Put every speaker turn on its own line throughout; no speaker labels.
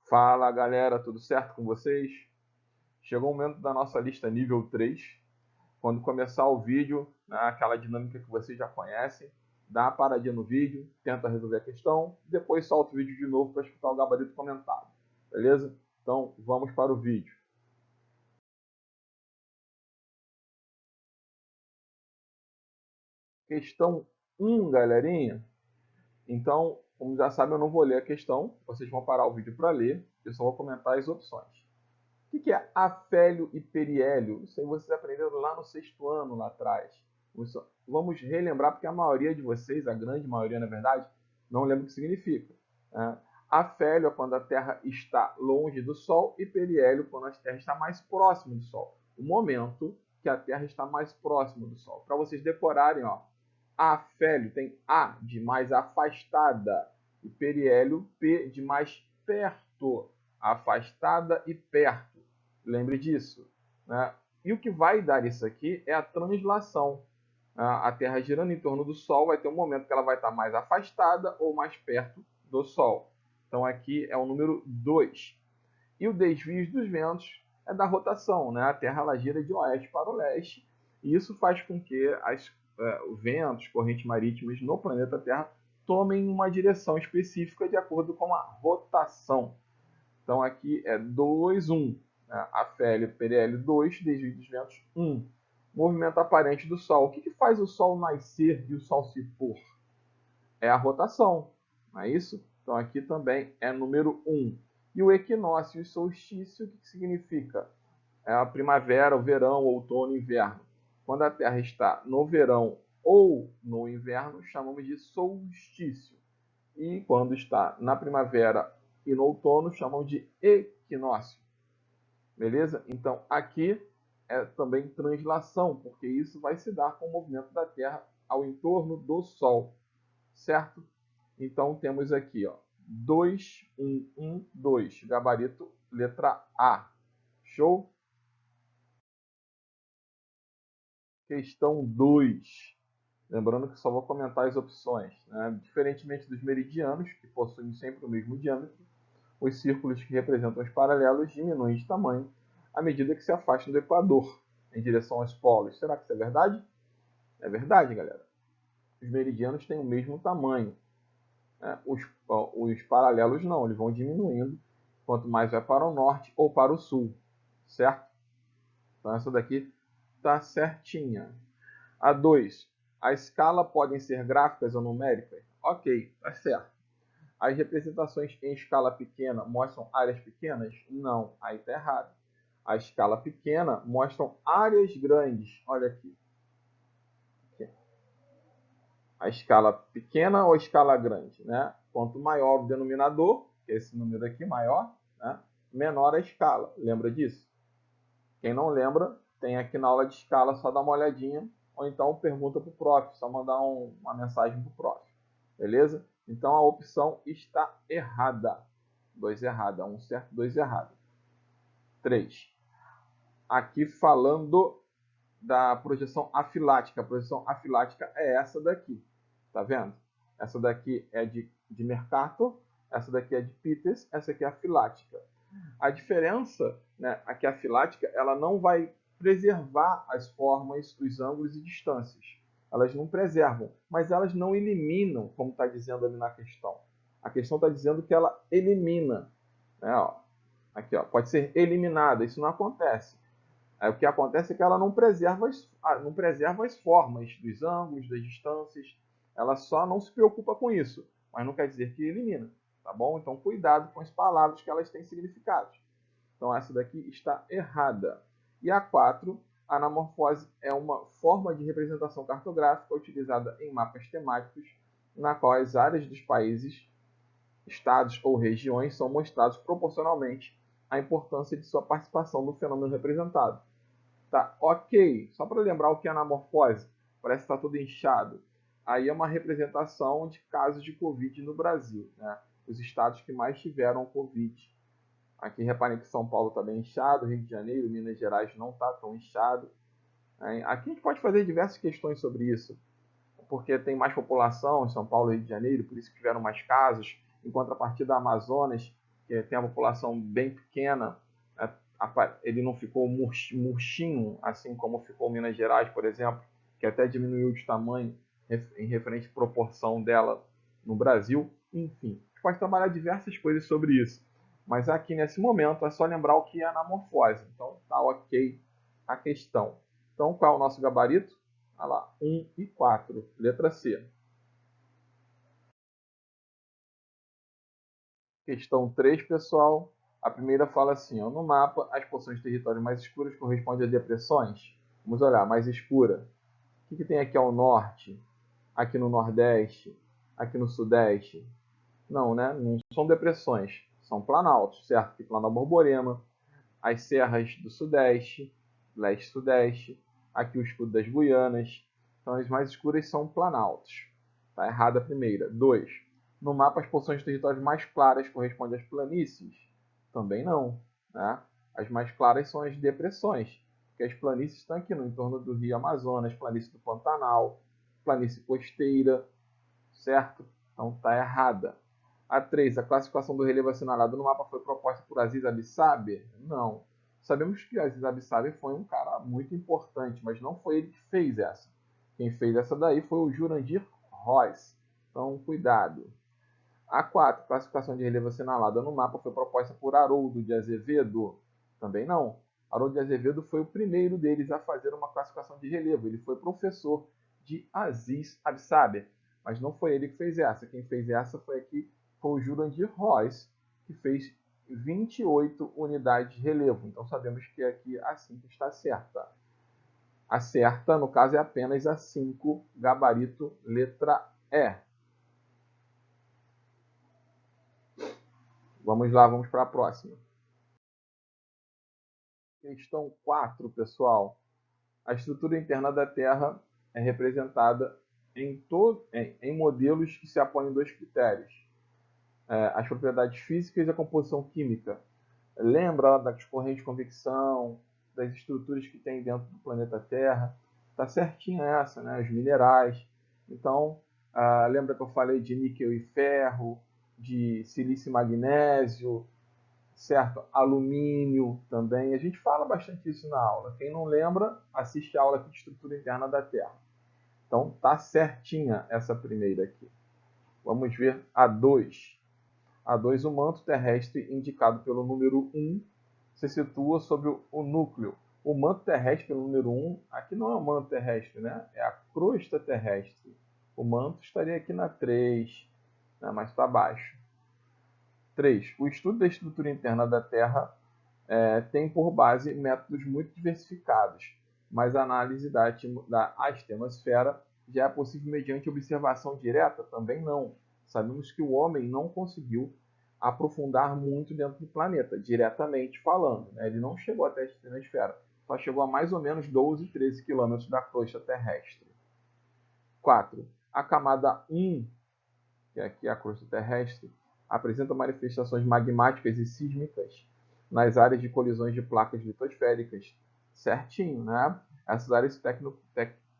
Fala galera, tudo certo com vocês? Chegou o momento da nossa lista nível 3. Quando começar o vídeo, aquela dinâmica que vocês já conhecem, dá uma paradinha no vídeo, tenta resolver a questão, depois solta o vídeo de novo para escutar o gabarito comentado, beleza? Então vamos para o vídeo. Questão 1, galerinha. Então, como já sabem, eu não vou ler a questão, vocês vão parar o vídeo para ler, eu só vou comentar as opções. O que é afélio e periélio? Isso aí vocês aprenderam lá no sexto ano, lá atrás. Vamos relembrar, porque a maioria de vocês, a grande maioria, na verdade, não lembra o que significa. Afélio é quando a Terra está longe do Sol e periélio quando a Terra está mais próxima do Sol. O momento que a Terra está mais próxima do Sol. Para vocês decorarem, ó, afélio tem A de mais afastada e periélio P de mais perto. Afastada e perto. Lembre disso. Né? E o que vai dar isso aqui é a translação. A Terra girando em torno do Sol vai ter um momento que ela vai estar mais afastada ou mais perto do Sol. Então aqui é o número 2. E o desvio dos ventos é da rotação. Né? A Terra ela gira de oeste para o leste. E isso faz com que os ventos, correntes marítimas no planeta Terra tomem uma direção específica de acordo com a rotação. Então aqui é 2, 1. Afélio, periélio 2, desvio dos ventos 1. Movimento aparente do Sol. O que faz o Sol nascer e o Sol se pôr? É a rotação, não é isso? Então aqui também é número 1. E o equinócio e o solstício, o que significa? É a primavera, o verão, o outono, o inverno. Quando a Terra está no verão ou no inverno, chamamos de solstício. E quando está na primavera e no outono, chamam de equinócio. Beleza? Então, aqui é também translação, porque isso vai se dar com o movimento da Terra ao entorno do Sol, certo? Então, temos aqui, ó, 2, 1, 1, 2, gabarito, letra A. Show? Questão 2. Lembrando que só vou comentar as opções. Né? Diferentemente dos meridianos, que possuem sempre o mesmo diâmetro, os círculos que representam os paralelos diminuem de tamanho à medida que se afastam do Equador, em direção aos polos. Será que isso é verdade? É verdade, galera. Os meridianos têm o mesmo tamanho. Né? Os paralelos não, eles vão diminuindo quanto mais vai para o norte ou para o sul. Certo? Então essa daqui está certinha. A 2. A escala podem ser gráficas ou numéricas? Ok, está certo. As representações em escala pequena mostram áreas pequenas? Não, aí está errado. A escala pequena mostram áreas grandes. Olha aqui. A escala pequena ou a escala grande? Né? Quanto maior o denominador, que é esse número aqui maior, né? Menor a escala. Lembra disso? Quem não lembra, tem aqui na aula de escala, só dá uma olhadinha, ou então pergunta para o prof, só mandar uma mensagem para o prof. Beleza? Então a opção está errada. 2 errada, 1 certo, 2 errado. 3. Aqui falando da projeção afilática. A projeção afilática é essa daqui. Tá vendo? Essa daqui é de Mercator, essa daqui é de Peters, essa aqui é afilática. A diferença, né, aqui a afilática, ela não vai preservar as formas, os ângulos e distâncias. Elas não preservam, mas elas não eliminam, como está dizendo ali na questão. A questão está dizendo que ela elimina. Né, ó. Aqui, ó, pode ser eliminada. Isso não acontece. O que acontece é que ela não preserva as formas dos ângulos, das distâncias. Ela só não se preocupa com isso, mas não quer dizer que elimina. Tá bom? Então, cuidado com as palavras que elas têm significados. Então, essa daqui está errada. E a 4, a anamorfose é uma forma de representação cartográfica utilizada em mapas temáticos, na qual as áreas dos países, estados ou regiões são mostrados proporcionalmente à importância de sua participação no fenômeno representado. Tá, ok. Só para lembrar o que é anamorfose, parece que está tudo inchado. Aí é uma representação de casos de Covid no Brasil, né? Os estados que mais tiveram Covid. Aqui reparem que São Paulo está bem inchado, Rio de Janeiro, Minas Gerais não está tão inchado. Aqui a gente pode fazer diversas questões sobre isso, porque tem mais população em São Paulo e Rio de Janeiro, por isso que tiveram mais casos. Em contrapartida, Amazonas que tem a população bem pequena, ele não ficou murchinho, assim como ficou Minas Gerais, por exemplo, que até diminuiu de tamanho em referente à proporção dela no Brasil. Enfim, a gente pode trabalhar diversas coisas sobre isso. Mas aqui nesse momento é só lembrar o que é anamorfose. Então tá ok a questão. Então qual é o nosso gabarito? Olha lá, 1 e 4, letra C. Questão 3, pessoal. A primeira fala assim, ó, no mapa, as porções de território mais escuras correspondem a depressões. Vamos olhar, mais escura. O que tem aqui ao norte? Aqui no nordeste? Aqui no sudeste? Não, né? Não são depressões, são planaltos, certo? Aqui Planalto Borborema, as serras do sudeste, leste-sudeste, aqui o escudo das Guianas. Então as mais escuras são planaltos. Está errada a primeira. 2. No mapa, as porções de territórios mais claras correspondem às planícies? Também não. Né? As mais claras são as depressões, porque as planícies estão aqui no entorno do Rio Amazonas, planície do Pantanal, planície costeira, certo? Então está errada. A 3. A classificação do relevo assinalado no mapa foi proposta por Aziz Abissaber? Não. Sabemos que Aziz Abissaber foi um cara muito importante, mas não foi ele que fez essa. Quem fez essa daí foi o Jurandir Royce. Então, cuidado. A 4. Classificação de relevo assinalada no mapa foi proposta por Haroldo de Azevedo? Também não. Haroldo de Azevedo foi o primeiro deles a fazer uma classificação de relevo. Ele foi professor de Aziz Abissaber, mas não foi ele que fez essa. Quem fez essa foi o Jurandir Royce, que fez 28 unidades de relevo. Então sabemos que aqui a 5 está certa. A certa, no caso, é apenas a 5, gabarito letra E. Vamos lá, vamos para a próxima. Questão 4, pessoal. A estrutura interna da Terra é representada em modelos que se apoiam em 2 critérios. As propriedades físicas e a composição química. Lembra das correntes de convecção, das estruturas que tem dentro do planeta Terra? Está certinha essa, né? Os minerais. Então, lembra que eu falei de níquel e ferro, de silício e magnésio, certo? Alumínio também. A gente fala bastante isso na aula. Quem não lembra, assiste a aula aqui de estrutura interna da Terra. Então, tá certinha essa primeira aqui. Vamos ver a 2. A 2, o manto terrestre indicado pelo número 1 se situa sobre o núcleo. O manto terrestre pelo número 1, aqui não é o manto terrestre, né? É a crosta terrestre. O manto estaria aqui na 3, né? Mais para baixo. 3. O estudo da estrutura interna da Terra tem por base métodos muito diversificados, mas a análise da astenosfera já é possível mediante observação direta? Também não. Sabemos que o homem não conseguiu aprofundar muito dentro do planeta, diretamente falando. Né? Ele não chegou até a astenosfera, só chegou a mais ou menos 12, 13 quilômetros da crosta terrestre. 4. A camada 1, que é aqui a crosta terrestre, apresenta manifestações magmáticas e sísmicas nas áreas de colisões de placas litosféricas. Certinho, né? Essas áreas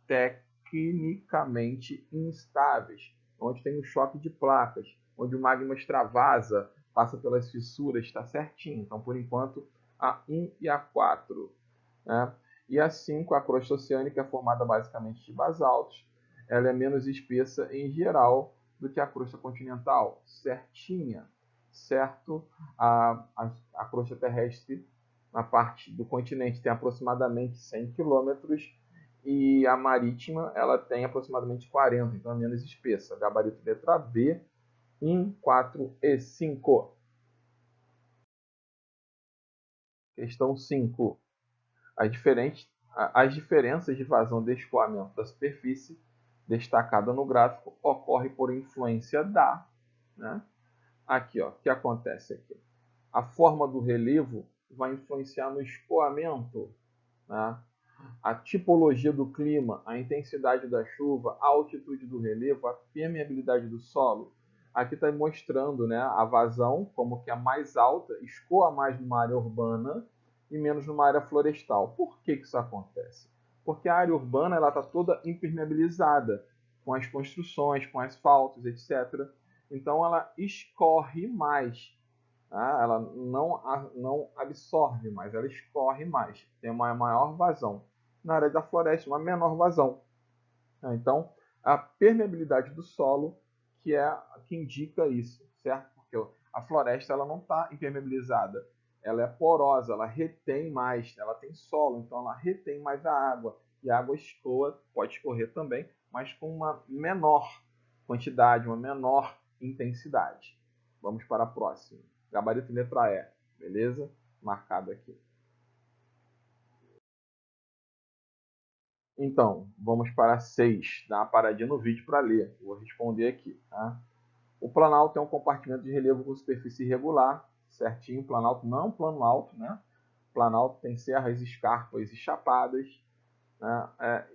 tecnicamente instáveis, onde tem um choque de placas, onde o magma extravasa, passa pelas fissuras, está certinho. Então, por enquanto, a 1 e a 4. Né? E a 5, a crosta oceânica é formada basicamente de basaltos. Ela é menos espessa em geral do que a crosta continental, certinha, certo? A crosta terrestre na parte do continente tem aproximadamente 100 quilômetros e a marítima ela tem aproximadamente 40, então é menos espessa. Gabarito letra B, 1, 4 e 5. Questão 5. As diferenças de vazão de escoamento da superfície destacada no gráfico ocorre por influência da... Né? Aqui, ó, o que acontece aqui? A forma do relevo vai influenciar no escoamento, né? A tipologia do clima, a intensidade da chuva, a altitude do relevo, a permeabilidade do solo. Aqui está mostrando, né, a vazão, como que é mais alta, escoa mais numa área urbana e menos numa área florestal. Por que isso acontece? Porque a área urbana está toda impermeabilizada, com as construções, com asfaltos, etc. Então ela escorre mais. Tá? Ela não absorve mais, ela escorre mais, tem uma maior vazão. Na área da floresta, uma menor vazão. Então, a permeabilidade do solo que é que indica isso, certo? Porque a floresta ela não está impermeabilizada, ela é porosa, ela retém mais, ela tem solo, então ela retém mais a água. E a água escoa, pode escorrer também, mas com uma menor quantidade, uma menor intensidade. Vamos para a próxima. Gabarito letra E, beleza? Marcado aqui. Então, vamos para 6. Dá uma paradinha no vídeo para ler. Vou responder aqui. Tá? O planalto é um compartimento de relevo com superfície irregular, certinho. O planalto não é um plano alto, né? O planalto tem serras, escarpas e chapadas, né?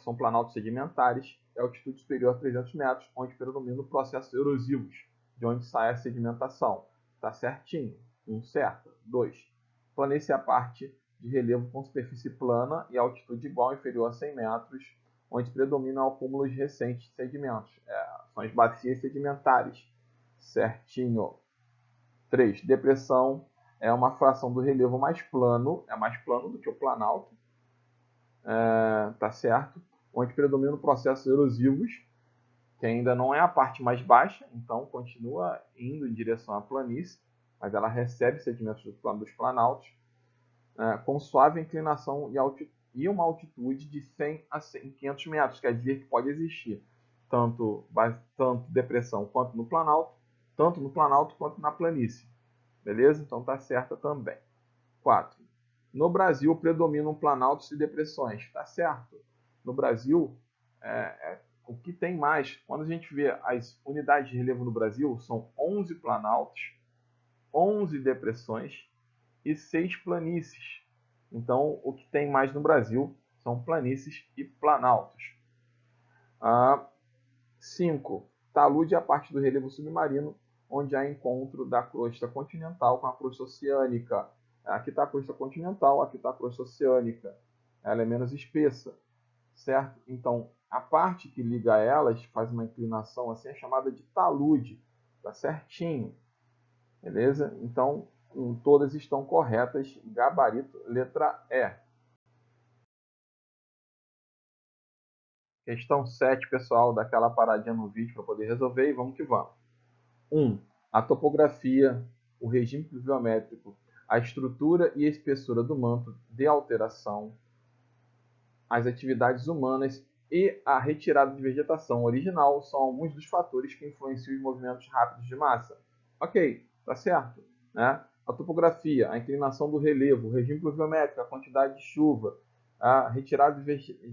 São planaltos sedimentares. É altitude superior a 300 metros, onde predomina o processo erosivos, de onde sai a sedimentação. Tá certinho. 1 certo. 2. Planície é a parte de relevo com superfície plana e altitude igual ou inferior a 100 metros, onde predominam acúmulos recentes de sedimentos. São as bacias sedimentares. Certinho. 3. Depressão é uma fração do relevo mais plano, é mais plano do que o planalto, tá certo? Onde predominam processos erosivos, que ainda não é a parte mais baixa, então continua indo em direção à planície, mas ela recebe sedimentos dos planaltos, com suave inclinação e uma altitude de 100 a 500 metros, quer dizer que pode existir tanto depressão quanto no planalto, tanto no planalto quanto na planície, beleza? Então tá certa também. 4. No Brasil predominam planaltos e depressões, tá certo? No Brasil, o que tem mais, quando a gente vê as unidades de relevo no Brasil, são 11 planaltos, 11 depressões e 6 planícies. Então, o que tem mais no Brasil são planícies e planaltos. 5. Talude é a parte do relevo submarino, onde há encontro da crosta continental com a crosta oceânica. Aqui está a crosta continental, aqui está a crosta oceânica. Ela é menos espessa, certo? Então, a parte que liga elas faz uma inclinação assim, é chamada de talude. Tá certinho, beleza? Então, todas estão corretas. Gabarito, letra E. Questão 7, pessoal, dá aquela paradinha no vídeo para poder resolver e vamos que vamos. 1. A topografia, o regime pluviométrico, a estrutura e espessura do manto de alteração, as atividades humanas e a retirada de vegetação original são alguns dos fatores que influenciam os movimentos rápidos de massa. Ok, tá certo, né? A topografia, a inclinação do relevo, o regime pluviométrico, a quantidade de chuva, a retirada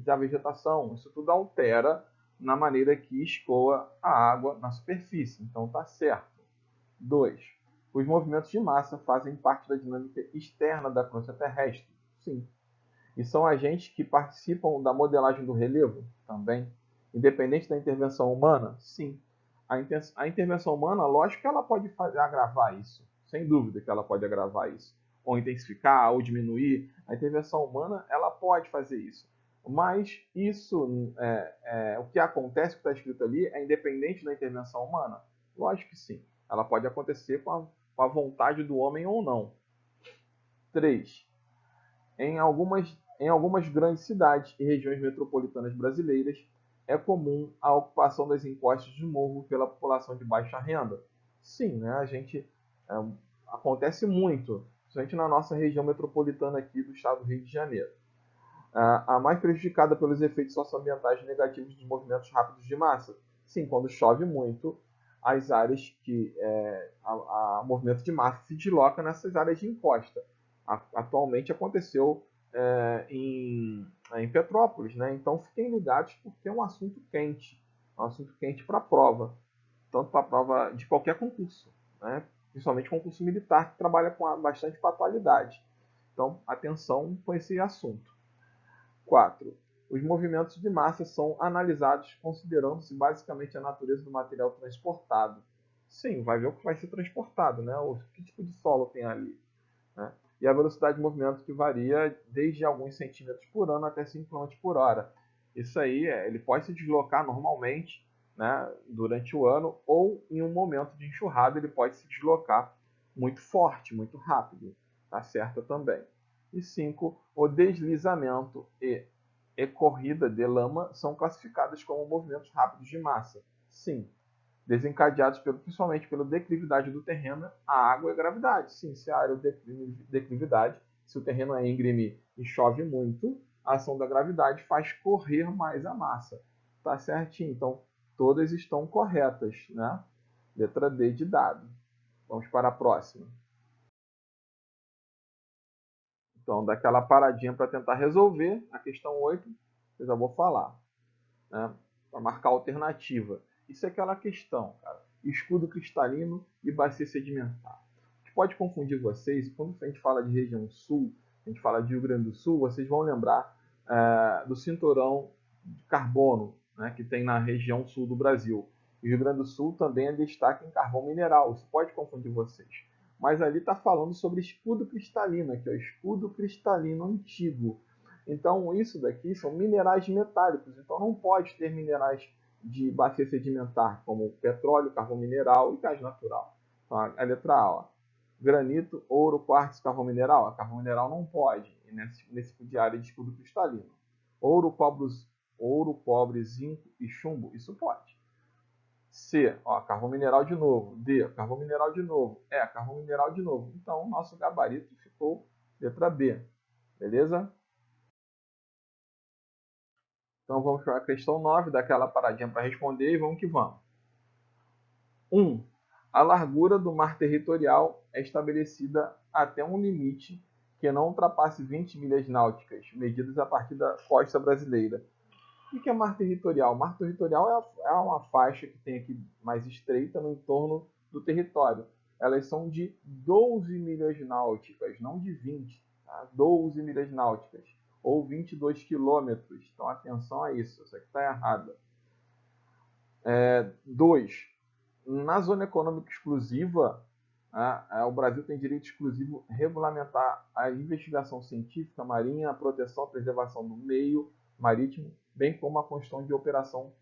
da vegetação, isso tudo altera na maneira que escoa a água na superfície. Então tá certo. 2. Os movimentos de massa fazem parte da dinâmica externa da crosta terrestre. Sim. E são agentes que participam da modelagem do relevo? Também. Independente da intervenção humana? Sim. A intervenção humana, lógico que ela pode agravar isso. Sem dúvida que ela pode agravar isso. Ou intensificar, ou diminuir. A intervenção humana, ela pode fazer isso. Mas isso, o que acontece, o que está escrito ali, é independente da intervenção humana? Lógico que sim. Ela pode acontecer com a vontade do homem ou não. 3. Em algumas grandes cidades e regiões metropolitanas brasileiras, é comum a ocupação das encostas de morro pela população de baixa renda. Sim, né? Acontece muito, principalmente na nossa região metropolitana aqui do estado do Rio de Janeiro. A mais prejudicada pelos efeitos socioambientais negativos dos movimentos rápidos de massa. Sim, quando chove muito, as áreas que a movimento de massa se desloca nessas áreas de encosta. Atualmente aconteceu em Petrópolis, né? Então fiquem ligados porque é um assunto quente para a prova, tanto para a prova de qualquer concurso, né? Principalmente concurso militar que trabalha com bastante fatalidade. Então atenção com esse assunto. 4. Os movimentos de massa são analisados considerando-se basicamente a natureza do material transportado. Sim, vai ver o que vai ser transportado, né? Que tipo de solo tem ali, né? E a velocidade de movimento que varia desde alguns centímetros por ano até 5 km por hora. Isso aí, ele pode se deslocar normalmente, né, durante o ano, ou em um momento de enxurrada ele pode se deslocar muito forte, muito rápido. Está certa também. E 5, o deslizamento e corrida de lama são classificadas como movimentos rápidos de massa. Sim, desencadeados principalmente pela declividade do terreno, a água e a gravidade. Sim, se a área é declividade, se o terreno é íngreme e chove muito, a ação da gravidade faz correr mais a massa. Tá certinho. Então, todas estão corretas, né? Letra D de dado. Vamos para a próxima. Então, daquela paradinha para tentar resolver a questão 8, eu já vou falar, né? Para marcar a alternativa. Isso é aquela questão, cara. Escudo cristalino e bacia sedimentar. A gente pode confundir vocês, quando a gente fala de região sul, a gente fala de Rio Grande do Sul, vocês vão lembrar do cinturão de carbono, né, que tem na região sul do Brasil. O Rio Grande do Sul também é destaque em carvão mineral. Isso pode confundir vocês. Mas ali está falando sobre escudo cristalino, que é o escudo cristalino antigo. Então, isso daqui são minerais metálicos. Então, não pode ter minerais de bacia sedimentar, como petróleo, carvão mineral e gás natural. Então, a letra A, ó. Granito, ouro, quartzo, carvão mineral. A carvão mineral não pode, nesse tipo de área de escudo cristalino. Ouro, cobre, zinco e chumbo, isso pode. C, ó, carvão mineral de novo. D, carvão mineral de novo. E, carvão mineral de novo. Então, nosso gabarito ficou letra B. Beleza? Então, vamos para a questão 9, daquela paradinha para responder e vamos que vamos. 1. A largura do mar territorial é estabelecida até um limite que não ultrapasse 20 milhas náuticas, medidas a partir da costa brasileira. O que é mar territorial? Mar territorial é uma faixa que tem aqui mais estreita no entorno do território. Elas são de 12 milhas náuticas, não de 20. Tá? 12 milhas náuticas, ou 22 quilômetros. Então, atenção a isso, isso aqui está errado. 2. Na zona econômica exclusiva, o Brasil tem direito exclusivo a regulamentar a investigação científica, marinha, a proteção e preservação do meio marítimo, bem como a construção de operação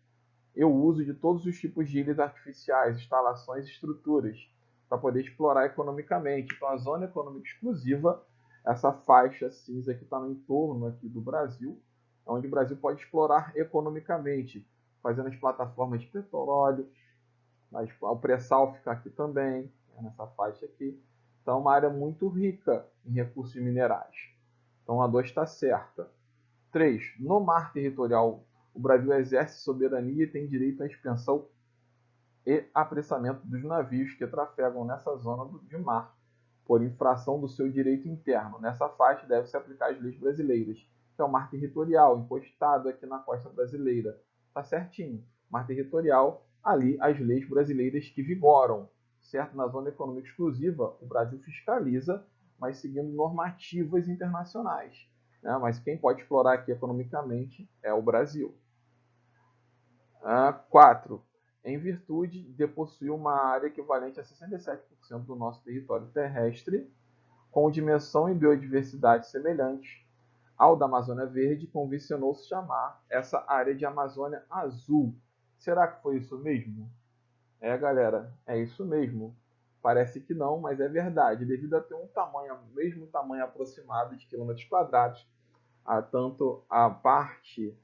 e o uso de todos os tipos de ilhas artificiais, instalações e estruturas, para poder explorar economicamente. Então, a zona econômica exclusiva, essa faixa cinza que está no entorno aqui do Brasil, onde o Brasil pode explorar economicamente, fazendo as plataformas de petróleo, o pré-sal fica aqui também, nessa faixa aqui. Então, é uma área muito rica em recursos minerais. Então, a 2 está certa. 3. No mar territorial, o Brasil exerce soberania e tem direito à expensão e apressamento dos navios que trafegam nessa zona de mar, por infração do seu direito interno. Nessa faixa deve-se aplicar as leis brasileiras, que é o mar territorial, encostado aqui na costa brasileira. Está certinho. Mar territorial, ali as leis brasileiras que vigoram. Certo? Na zona econômica exclusiva, o Brasil fiscaliza, mas seguindo normativas internacionais. Né? Mas quem pode explorar aqui economicamente é o Brasil. 4. Em virtude de possuir uma área equivalente a 67% do nosso território terrestre, com dimensão e biodiversidade semelhantes ao da Amazônia Verde, convencionou-se chamar essa área de Amazônia Azul. Será que foi isso mesmo? Galera, é isso mesmo. Parece que não, mas é verdade. Devido a ter mesmo tamanho aproximado de quilômetros quadrados, tanto a parte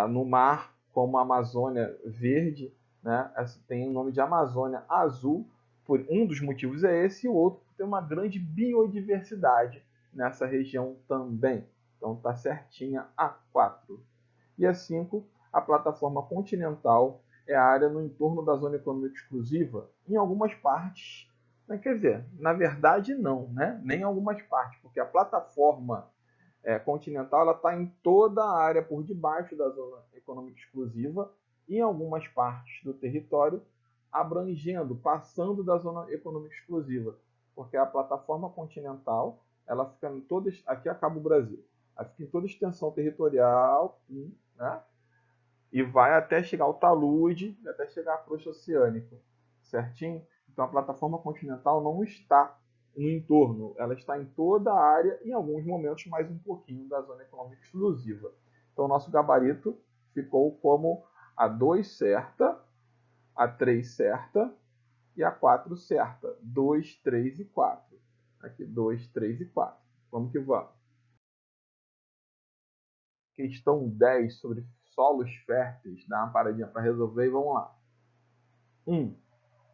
no mar como a Amazônia Verde, né, tem o nome de Amazônia Azul. Por um dos motivos é esse, e o outro por ter uma grande biodiversidade nessa região também. Então está certinha a 4. E a 5, a plataforma continental é a área no entorno da zona econômica exclusiva, em algumas partes. Quer dizer, na verdade não, né? Nem em algumas partes, porque a plataforma continental está em toda a área por debaixo da zona econômica exclusiva e em algumas partes do território, abrangendo, passando da zona econômica exclusiva, porque a plataforma continental ela fica em todas, aqui acaba o Brasil, ela fica em toda extensão territorial, né? E vai até chegar ao talude, até chegar à crosta oceânica, certinho? Então a plataforma continental não está no entorno, ela está em toda a área e em alguns momentos mais um pouquinho da zona econômica exclusiva. Então o nosso gabarito ficou como a 2 certa, a 3 certa, e a 4 certa. 2, 3 e 4. Aqui, 2, 3 e 4. Vamos que vamos. Questão 10 sobre solos férteis. Dá uma paradinha para resolver e vamos lá. 1.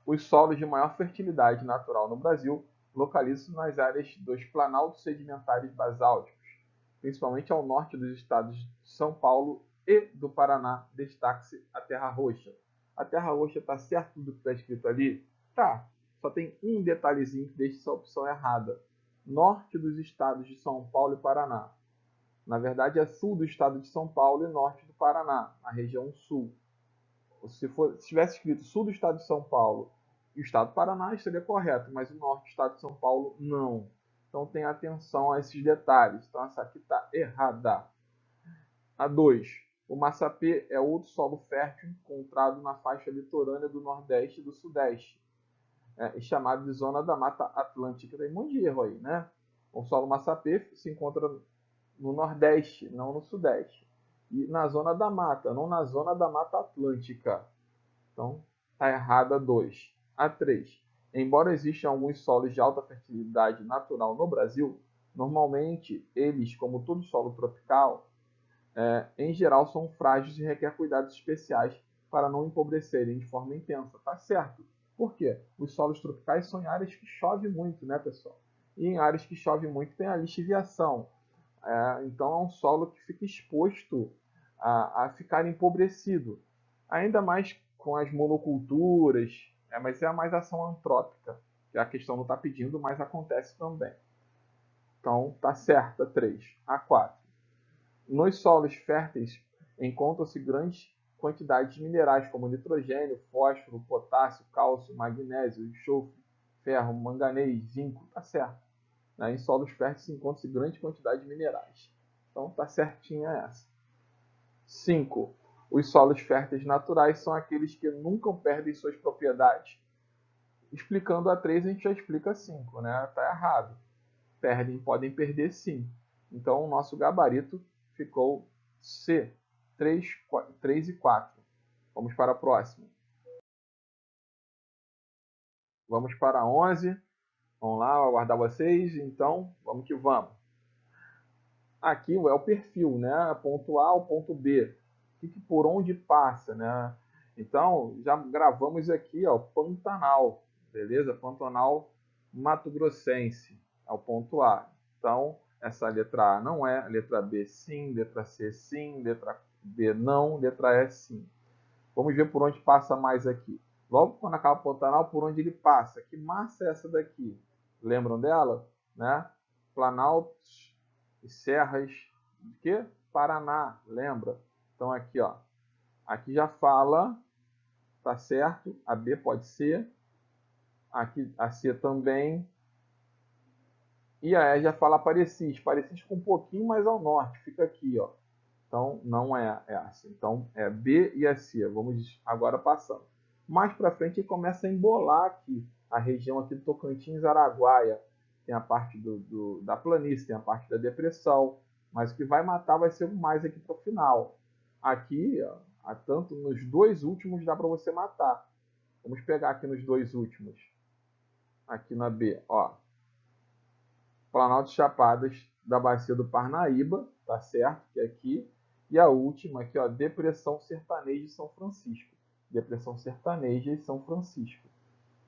Os solos de maior fertilidade natural no Brasil localizam-se nas áreas dos planaltos sedimentares basálticos, principalmente ao norte dos estados de São Paulo e do Paraná. Destaque-se a Terra Roxa. A Terra Roxa está certo do que está escrito ali? Tá. Só tem um detalhezinho que deixa essa opção errada. Norte dos estados de São Paulo e Paraná. Na verdade, é sul do estado de São Paulo e norte do Paraná, a região sul. Se tivesse escrito sul do estado de São Paulo e o estado do Paraná, estaria correto, mas o norte do estado de São Paulo, não. Então, tenha atenção a esses detalhes. Então, essa aqui está errada. A 2. O massapê é outro solo fértil encontrado na faixa litorânea do Nordeste e do Sudeste, chamado de zona da Mata Atlântica. Tem um monte de erro aí, né? O solo massapê se encontra no Nordeste, não no Sudeste. E na zona da mata, não na zona da Mata Atlântica. Então, está errada 2. A 3. Embora existam alguns solos de alta fertilidade natural no Brasil, normalmente eles, como todo solo tropical, em geral são frágeis e requer cuidados especiais para não empobrecerem de forma intensa. Tá certo. Por quê? Os solos tropicais são em áreas que chove muito, né, pessoal? E em áreas que chove muito tem a lixiviação. Então é um solo que fica exposto a ficar empobrecido. Ainda mais com as monoculturas, mas é mais ação antrópica, que a questão não está pedindo, mas acontece também. Então tá certa 3. A 4. Nos solos férteis encontram-se grandes quantidades de minerais como nitrogênio, fósforo, potássio, cálcio, magnésio, enxofre, ferro, manganês, zinco. Tá certo. Em solos férteis encontra-se grande quantidade de minerais. Então tá certinha essa. 5. Os solos férteis naturais são aqueles que nunca perdem suas propriedades. Explicando a 3, a gente já explica a 5, né? Tá errado. Podem perder sim. Então o nosso gabarito ficou C, 3 e 4. Vamos para a próxima. Vamos para a 11. Vamos lá, aguardar vocês. Então, vamos que vamos. Aqui é o perfil, né? Ponto A ao ponto B. Por onde passa, né? Então, já gravamos aqui, ó, Pantanal, beleza? Pantanal Mato Grossense, é o ponto A. Então, essa letra A não é, letra B sim, letra C sim, letra B não, letra E sim. Vamos ver por onde passa mais aqui. Logo quando acaba o Pantanal, por onde ele passa. Que massa é essa daqui? Lembram dela? Né? Planaltos e serras de quê? Paraná, lembra? Então aqui, ó. Aqui já fala, tá certo? A B pode ser. Aqui a C também. E a E já fala Parecis. Parecis com um pouquinho mais ao norte. Fica aqui, ó. Então, não é essa. Então, é B e a C. Vamos agora passando. Mais para frente, ele começa a embolar aqui. A região aqui do Tocantins, Araguaia. Tem a parte da planície, tem a parte da depressão. Mas o que vai matar vai ser mais aqui para o final. Aqui, ó, tanto nos dois últimos dá para você matar. Vamos pegar aqui nos dois últimos. Aqui na B, ó. Planalto Chapadas da Bacia do Parnaíba, tá certo? Que é aqui. E a última aqui, ó, Depressão Sertaneja de São Francisco. Depressão Sertaneja de São Francisco.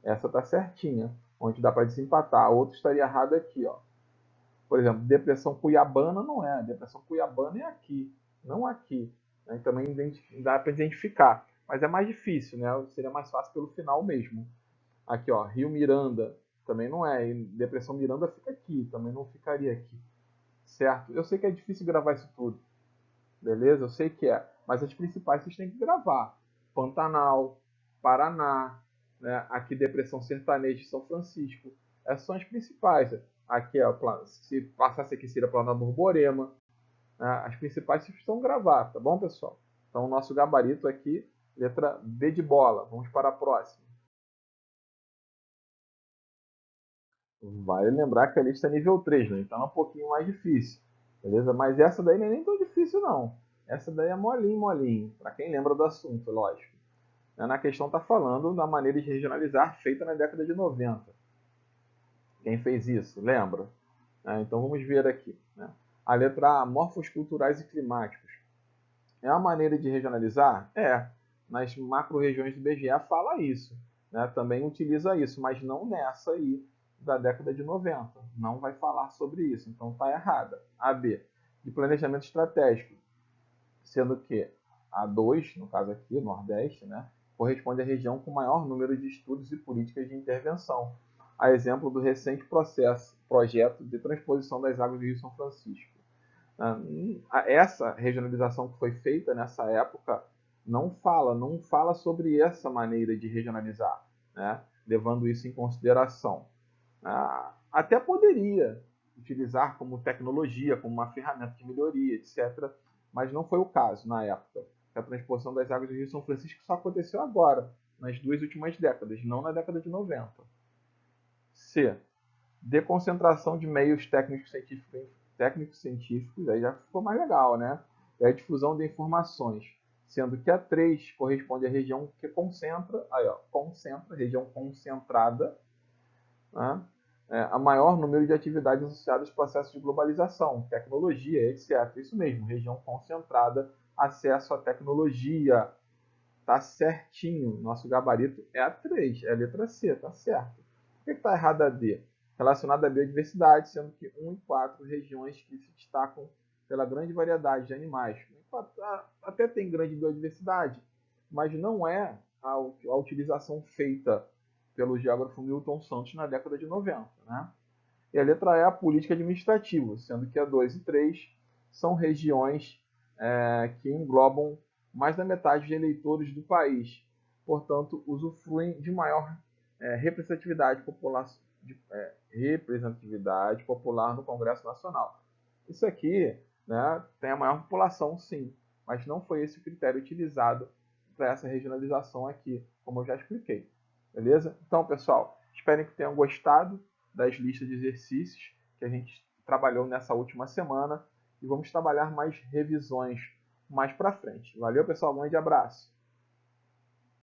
Essa tá certinha, onde dá para desempatar. A outra estaria errada aqui, ó. Por exemplo, Depressão Cuiabana não é. Depressão Cuiabana é aqui, não aqui. Né? Também dá para identificar. Mas é mais difícil, né? Seria mais fácil pelo final mesmo. Aqui, ó, Rio Miranda. Também não é. E Depressão Miranda fica aqui, também não ficaria aqui. Certo? Eu sei que é difícil gravar isso tudo. Beleza? Eu sei que é. Mas as principais vocês têm que gravar. Pantanal, Paraná, né? Aqui Depressão Sertaneja de São Francisco. Essas são as principais. Aqui é se passasse aqui seria Plano Borborema. Né? As principais vocês precisam gravar, tá bom, pessoal? Então o nosso gabarito aqui, letra B de bola. Vamos para a próxima. Vale lembrar que a lista é nível 3, né? Então é um pouquinho mais difícil. Beleza? Mas essa daí não é nem tão difícil, não. Essa daí é molinho, molinho. Para quem lembra do assunto, lógico. Na questão está falando da maneira de regionalizar feita na década de 90. Quem fez isso? Lembra? Então vamos ver aqui. A letra A, morfos culturais e climáticos. É uma maneira de regionalizar? É. Nas macro-regiões do IBGE fala isso. Também utiliza isso, mas não nessa aí da década de 90. Não vai falar sobre isso, então está errada. A B, de planejamento estratégico, sendo que a 2, no caso aqui, o Nordeste, corresponde à região com maior número de estudos e políticas de intervenção, a exemplo do recente projeto de transposição das águas do Rio São Francisco. Essa regionalização que foi feita nessa época não fala sobre essa maneira de regionalizar, levando isso em consideração. Até poderia utilizar como tecnologia, como uma ferramenta de melhoria, etc., mas não foi o caso na época. A transposição das águas do Rio São Francisco só aconteceu agora, nas 2 últimas décadas, não na década de 90. C. Deconcentração de meios técnico-científicos, aí já ficou mais legal, É a difusão de informações, sendo que a 3 corresponde à região que concentra, região concentrada, a maior número de atividades associadas aos processos de globalização, tecnologia, etc. Isso mesmo, região concentrada, acesso à tecnologia. Tá certinho, nosso gabarito é a 3, é a letra C, tá certo. Por que está errada a D? Relacionada à biodiversidade, sendo que 1 e 4 regiões que se destacam pela grande variedade de animais. Até tem grande biodiversidade, mas não é a utilização feita pelo geógrafo Milton Santos na década de 90. E a letra E é a política administrativa, sendo que a 2 e 3 são regiões que englobam mais da metade de eleitores do país, portanto, usufruem de maior representatividade popular no Congresso Nacional. Isso aqui tem a maior população, sim, mas não foi esse o critério utilizado para essa regionalização aqui, como eu já expliquei. Beleza? Então, pessoal, espero que tenham gostado das listas de exercícios que a gente trabalhou nessa última semana e vamos trabalhar mais revisões mais para frente. Valeu, pessoal. Um grande abraço.